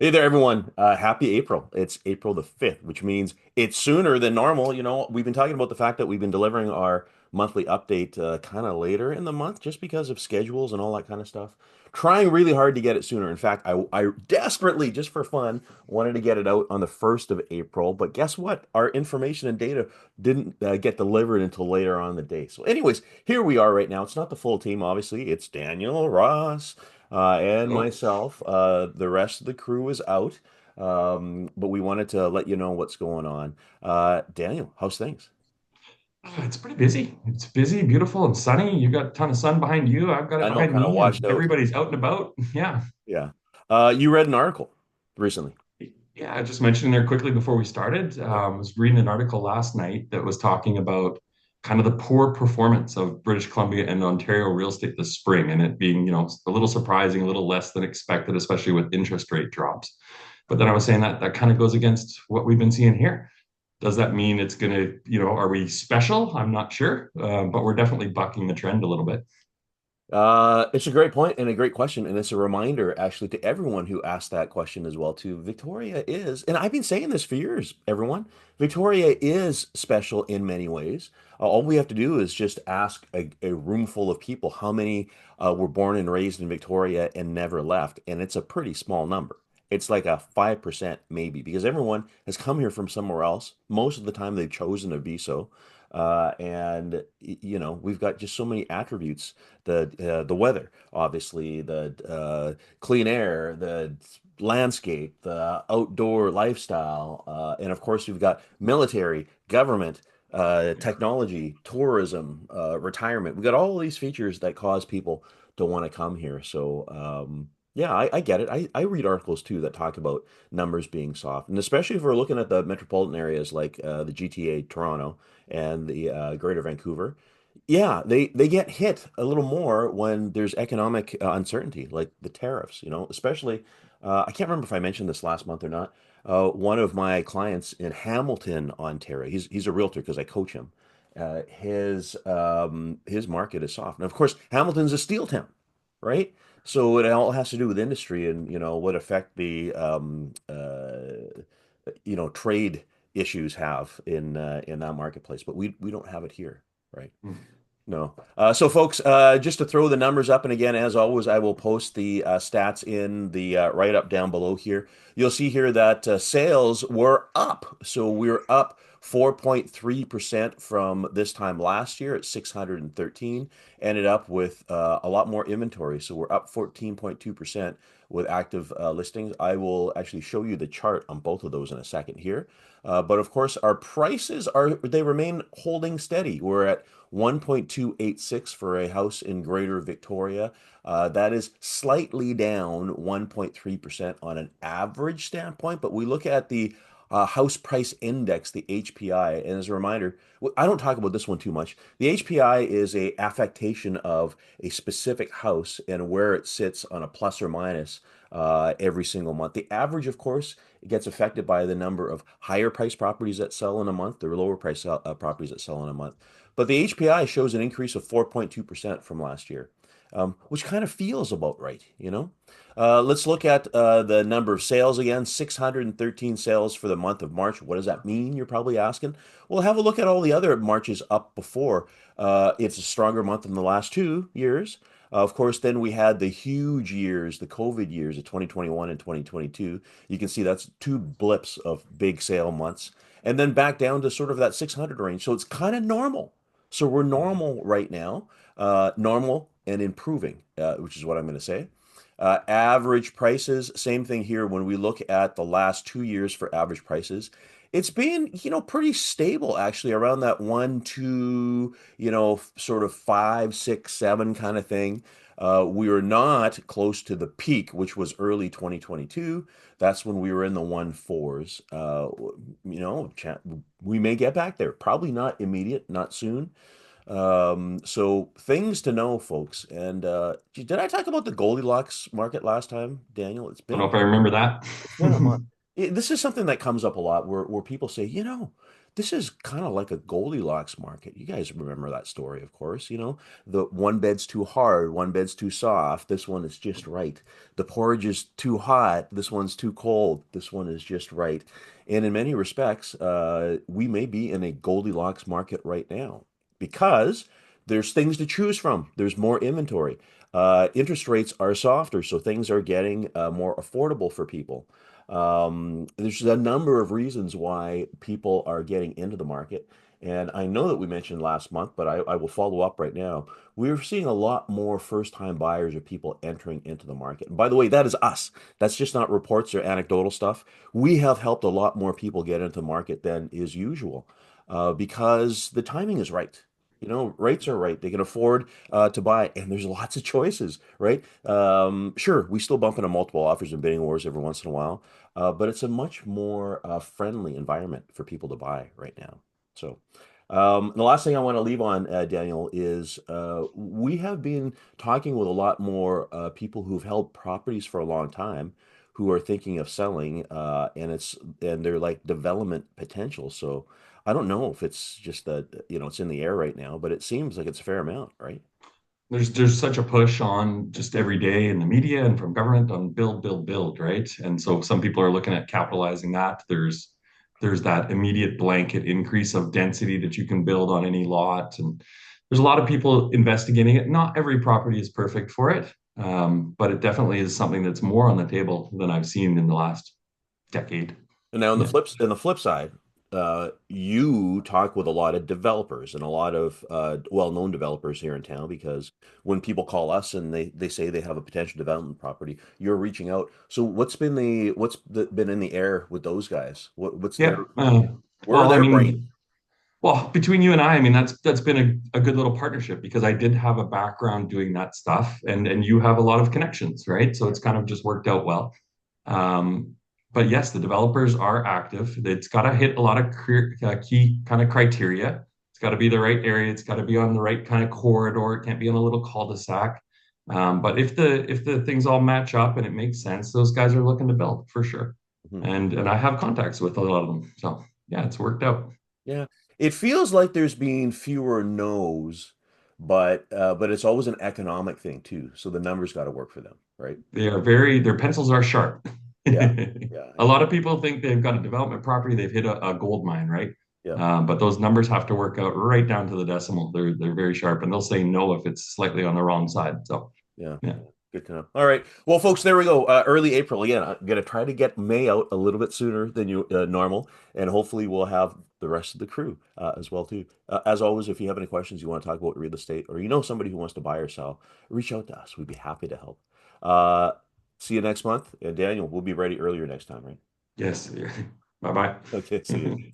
Hey there, everyone. Happy April. It's April the 5th, which means it's sooner than normal. We've been talking about the fact that we've been delivering our monthly update kind of later in the month just because of schedules and all that kind of stuff. Trying really hard to get it sooner. In fact, I desperately, just for fun, wanted to get it out on the 1st of April. But guess what? Our information and data didn't get delivered until later on in the day. So, anyways, here we are right now. It's not the full team, obviously. It's Daniel, Ross, and Hello. myself. The rest of the crew is out, but we wanted to let you know what's going on. Daniel, how's things? It's pretty busy. It's busy, beautiful, and sunny. You've got a ton of sun behind you. I've got it I know, behind kind of me, and washed out. everybody's out and about. Yeah. Yeah. You read an article recently. Yeah, I just mentioned there quickly before we started. Yeah. I was reading an article last night that was talking about kind of the poor performance of British Columbia and Ontario real estate this spring, and it being, a little surprising, a little less than expected, especially with interest rate drops. But then I was saying that that kind of goes against what we've been seeing here. Does that mean it's going to, are we special? I'm not sure, but we're definitely bucking the trend a little bit. It's a great point and a great question, and it's a reminder actually to everyone who asked that question as well too. Victoria is, and I've been saying this for years, everyone. Victoria is special in many ways. All we have to do is just ask a room full of people how many were born and raised in Victoria and never left, and it's a pretty small number. It's like a 5% maybe, because everyone has come here from somewhere else. Most of the time, they've chosen to be so. We've got just so many attributes, the weather, obviously, the clean air, the landscape, the outdoor lifestyle, and of course we've got military, government, Yeah. technology, tourism, retirement. We've got all of these features that cause people to want to come here. So yeah, I get it. I read articles too that talk about numbers being soft, and especially if we're looking at the metropolitan areas like the GTA, Toronto, and the Greater Vancouver. Yeah, they get hit a little more when there's economic uncertainty, like the tariffs, especially I can't remember if I mentioned this last month or not. One of my clients in Hamilton, Ontario, he's a realtor because I coach him. His market is soft. And of course, Hamilton's a steel town, right? So it all has to do with industry and what effect the trade issues have in that marketplace. But we don't have it here, right? Mm. No. So, folks, just to throw the numbers up, and again, as always, I will post the stats in the write-up down below here. You'll see here that sales were up. So we're up 4.3% from this time last year at 613. Ended up with a lot more inventory. So we're up 14.2% with active listings. I will actually show you the chart on both of those in a second here. But of course, our prices they remain holding steady. We're at 1.286 for a house in Greater Victoria. That is slightly down 1.3% on an average standpoint, but we look at the house price index, the HPI, and as a reminder, I don't talk about this one too much. The HPI is a affectation of a specific house and where it sits on a plus or minus every single month. The average, of course, it gets affected by the number of higher price properties that sell in a month or lower price properties that sell in a month. But the HPI shows an increase of 4.2% from last year, which kind of feels about right. Let's look at the number of sales again, 613 sales for the month of March. What does that mean? You're probably asking. Well, have a look at all the other Marches up before. It's a stronger month than the last 2 years. Of course, then we had the huge years, the COVID years of 2021 and 2022. You can see that's two blips of big sale months. And then back down to sort of that 600 range. So it's kind of normal. So we're normal right now, normal and improving, which is what I'm going to say. Average prices, same thing here. When we look at the last 2 years for average prices, it's been, pretty stable actually around that 1, 2, sort of 5, 6, 7 kind of thing. We were not close to the peak, which was early 2022. That's when we were in the 1, 4s. We may get back there. Probably not immediate, not soon. So things to know, folks. And did I talk about the Goldilocks market last time, Daniel? It's Don't know been if I remember that. it's been a month. This is something that comes up a lot where people say, this is kind of like a Goldilocks market. You guys remember that story, of course. The one bed's too hard, one bed's too soft. This one is just right. The porridge is too hot. This one's too cold. This one is just right. And in many respects, we may be in a Goldilocks market right now because there's things to choose from. There's more inventory. Interest rates are softer, so things are getting more affordable for people. There's a number of reasons why people are getting into the market. And I know that we mentioned last month, but I will follow up right now. We're seeing a lot more first-time buyers or people entering into the market. And by the way, that is us. That's just not reports or anecdotal stuff. We have helped a lot more people get into the market than is usual because the timing is right. Rates are right. They can afford to buy, and there's lots of choices, right? Sure, we still bump into multiple offers and bidding wars every once in a while, but it's a much more friendly environment for people to buy right now. So, the last thing I want to leave on, Daniel, is we have been talking with a lot more people who've held properties for a long time who are thinking of selling, and they're like development potential. So I don't know if it's just that, it's in the air right now, but it seems like it's a fair amount, right? There's such a push on just every day in the media and from government on build, build, build, right? And so some people are looking at capitalizing that. There's that immediate blanket increase of density that you can build on any lot, and there's a lot of people investigating it. Not every property is perfect for it, but it definitely is something that's more on the table than I've seen in the last decade. And now Yeah. on the flip side, you talk with a lot of developers and a lot of well-known developers here in town because when people call us and they say they have a potential development property, you're reaching out. So been in the air with those guys? What's their Yeah. where are Well, I their brains? mean, well, between you and I mean that's been a good little partnership because I did have a background doing that stuff, and you have a lot of connections, right? So it's kind of just worked out well. Um, but yes, the developers are active. It's got to hit a lot of key kind of criteria. It's got to be the right area. It's got to be on the right kind of corridor. It can't be in a little cul-de-sac. But if the things all match up and it makes sense, those guys are looking to build for sure. Mhm. And I have contacts with a lot of them. So yeah, it's worked out. Yeah, it feels like there's been fewer no's, but it's always an economic thing too. So the numbers got to work for them, right? Their pencils are sharp. Yeah, yeah, A lot of people think they've got a development property, they've hit a gold mine, right? yeah, But those numbers have to work out right down to the decimal. They're very sharp, and they'll say no if it's slightly on the wrong side. So yeah, yeah, yeah. Good to know. All right. Well, folks, there we go. Early April. Again, I'm gonna try to get May out a little bit sooner than you normal, and hopefully we'll have the rest of the crew as well too. As always, if you have any questions you want to talk about real estate, or you know somebody who wants to buy or sell, reach out to us. We'd be happy to help. Uh, See you next month, and Daniel, we'll be ready earlier next time, right? yes. Bye bye. Okay. See you.